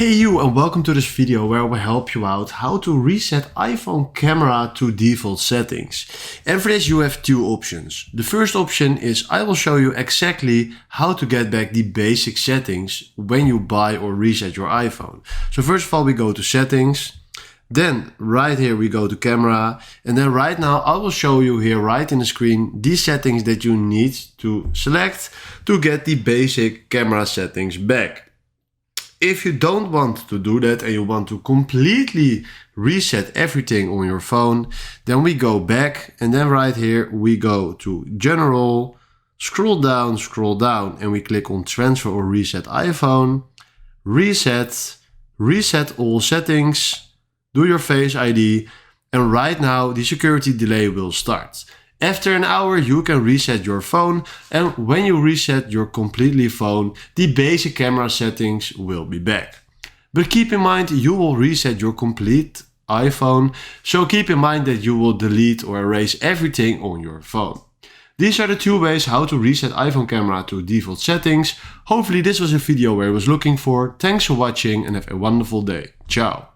Hey you, and welcome to this video where I will help you out how to reset iPhone camera to default settings. And for this you have two options. The first option is I will show you exactly how to get back the basic settings when you buy or reset your iPhone. So first of all we go to settings, then right here we go to camera, and then right now I will show you here right in the screen the settings that you need to select to get the basic camera settings back. If you don't want to do that and you want to completely reset everything on your phone, then we go back, and then right here we go to General, scroll down, and we click on Transfer or Reset iPhone, Reset all settings, do your Face ID, and right now the security delay will start. After an hour you can reset your phone, and when you reset your completely phone, the basic camera settings will be back. But keep in mind you will reset your complete iPhone, so keep in mind that you will delete or erase everything on your phone. These are the two ways how to reset iPhone camera to default settings. Hopefully this was a video where I was looking for. Thanks for watching and have a wonderful day. Ciao.